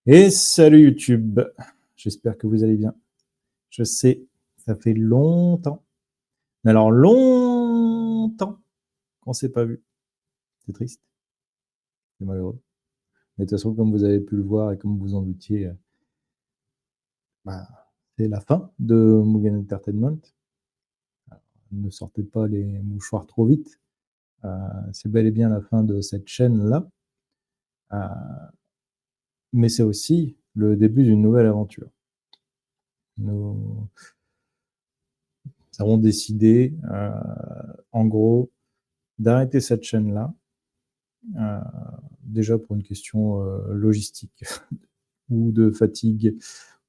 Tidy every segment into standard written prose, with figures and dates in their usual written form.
Et salut YouTube, j'espère que vous allez bien. Je sais, ça fait longtemps, mais alors longtemps qu'on s'est pas vu. C'est triste, c'est malheureux. Mais de toute façon, comme vous avez pu le voir et comme vous en doutiez, bah, c'est la fin de Mugen Entertainment. Ne sortez pas les mouchoirs trop vite. Euh, c'est bel et bien la fin de cette chaîne-là. Euh, mais c'est aussi le début d'une nouvelle aventure. Nous avons décidé, en gros, d'arrêter cette chaîne-là. Euh, déjà pour une question logistique ou de fatigue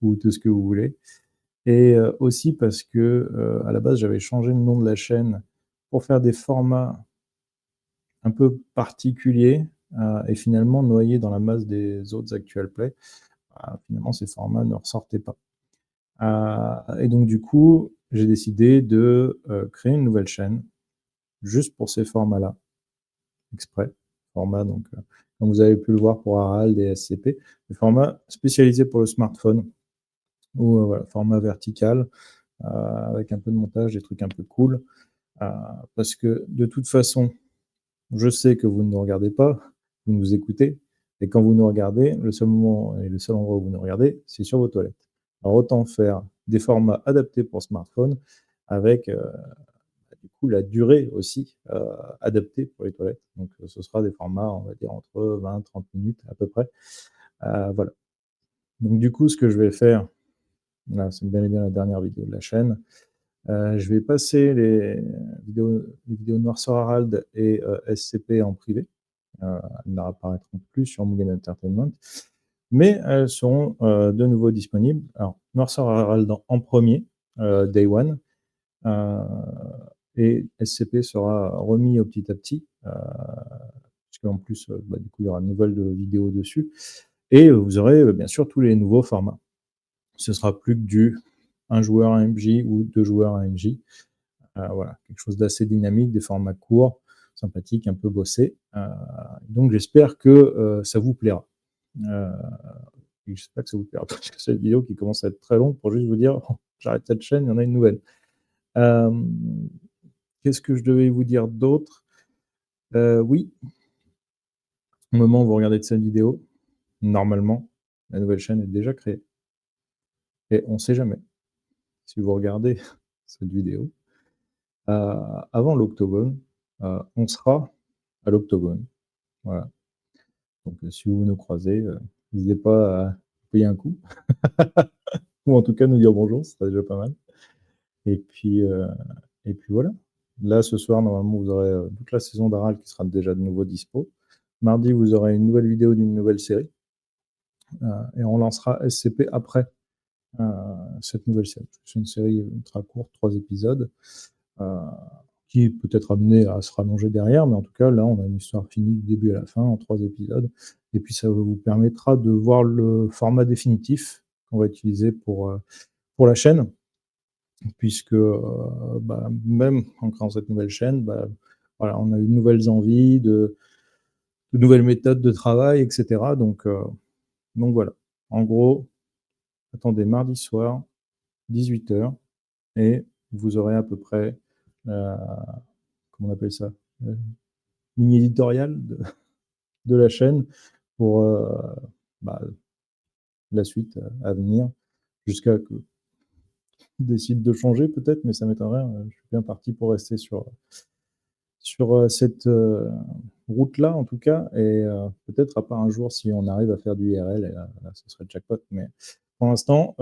ou tout ce que vous voulez. Et aussi parce que à la base, j'avais changé le nom de la chaîne pour faire des formats un peu particuliers et finalement noyés dans la masse des autres actual play. Finalement, ces formats ne ressortaient pas. Et donc, du coup, j'ai décidé de créer une nouvelle chaîne juste pour ces formats-là, exprès. Format, donc, comme vous avez pu le voir pour Harald et SCP, des formats spécialisés pour le smartphone, ou voilà, format vertical, avec un peu de montage, des trucs un peu cool. Parce que de toute façon, je sais que vous ne nous regardez pas, vous nous écoutez, et quand vous nous regardez, le seul moment et le seul endroit où vous nous regardez, c'est sur vos toilettes. Alors autant faire des formats adaptés pour smartphone avec du coup la durée aussi adaptée pour les toilettes. Donc ce sera des formats, on va dire, entre 20-30 minutes à peu près. Voilà. Donc du coup, ce que je vais faire, là c'est bien et bien la dernière vidéo de la chaîne, je vais passer les vidéos Noirceur Harald et SCP en privé. Elles n'apparaîtront plus sur Mugen Entertainment, mais elles seront de nouveau disponibles. Alors, Noirceur Harald en premier, Day One, et SCP sera remis au petit à petit, puisqu'en plus, du coup, il y aura une nouvelle vidéo dessus. Et vous aurez bien sûr tous les nouveaux formats. Ce sera plus que du 1 joueur AMJ ou 2 joueurs AMJ. Voilà, quelque chose d'assez dynamique, des formats courts, sympathiques, un peu bossés. Donc j'espère que ça vous plaira. J'espère que ça vous plaira, parce que cette vidéo qui commence à être très longue pour juste vous dire j'arrête cette chaîne, il y en a une nouvelle. Qu'est-ce que je devais vous dire d'autre? Oui, au moment où vous regardez cette vidéo, normalement, la nouvelle chaîne est déjà créée. Et on ne sait jamais. Si vous regardez cette vidéo, avant l'Octogone, on sera à l'Octogone. Voilà. Donc si vous nous croisez, n'hésitez pas à payer un coup. Ou en tout cas nous dire bonjour, ce serait déjà pas mal. Et puis, voilà. Là, ce soir, normalement, vous aurez toute la saison d'Aral qui sera déjà de nouveau dispo. Mardi, vous aurez une nouvelle vidéo d'une nouvelle série. Et on lancera SCP après cette nouvelle série. C'est une série ultra courte, 3 épisodes, qui est peut-être amenée à se rallonger derrière, mais en tout cas, là, on a une histoire finie du début à la fin en 3 épisodes. Et puis, ça vous permettra de voir le format définitif qu'on va utiliser pour la chaîne, puisque même en créant cette nouvelle chaîne, voilà, on a eu de nouvelles envies, de nouvelles méthodes de travail, etc. Donc voilà. En gros, attendez mardi soir, 18h, et vous aurez à peu près, comment on appelle ça, ligne éditoriale de la chaîne pour bah, la suite à venir, jusqu'à que décide de changer peut-être, mais ça m'étonnerait. Je suis bien parti pour rester sur cette route-là, en tout cas, et peut-être à part un jour si on arrive à faire du IRL, et là, ce serait jackpot, mais pour l'instant,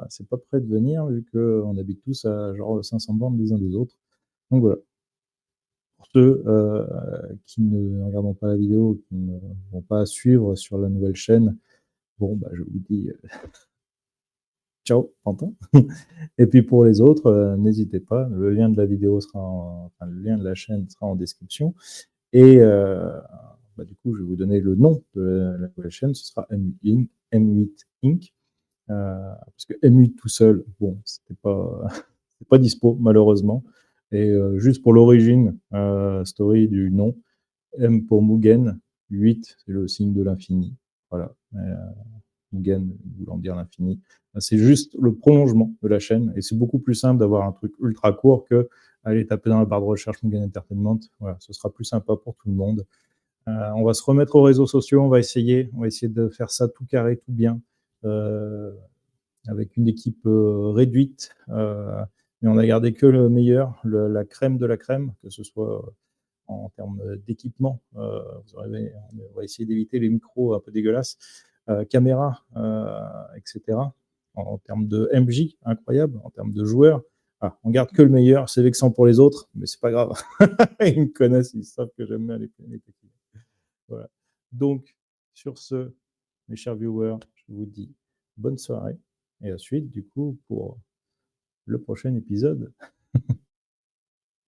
c'est pas prêt de venir, vu qu'on habite tous à genre 500 bornes les uns des autres. Donc voilà. Pour ceux qui ne regardent pas la vidéo, qui ne vont pas suivre sur la nouvelle chaîne, bon, je vous dis ciao, Pantin. Et puis pour les autres, n'hésitez pas, le lien de la vidéo enfin, le lien de la chaîne sera en description. Et du coup, je vais vous donner le nom de la nouvelle chaîne, ce sera M8 Inc. Parce que M8 tout seul, bon, c'était pas, c'est pas dispo, malheureusement. Et juste pour l'origine story du nom, M pour Mugen, 8, c'est le signe de l'infini. Voilà. Mugen voulant dire l'infini. C'est juste le prolongement de la chaîne et c'est beaucoup plus simple d'avoir un truc ultra court que aller taper dans la barre de recherche Mugen Entertainment. Voilà, ce sera plus sympa pour tout le monde. On va se remettre aux réseaux sociaux, on va essayer de faire ça tout carré, tout bien, avec une équipe réduite, mais on a gardé que le meilleur, la crème de la crème, que ce soit en termes d'équipement. On va essayer d'éviter les micros un peu dégueulasses, caméra, etc. En termes de MJ, incroyable. En termes de joueurs, on garde que le meilleur. C'est vexant pour les autres, mais c'est pas grave. Ils me connaissent, ils savent que j'aime bien les techniques. Voilà. Donc, sur ce, mes chers viewers, je vous dis bonne soirée et à suite, du coup, pour le prochain épisode.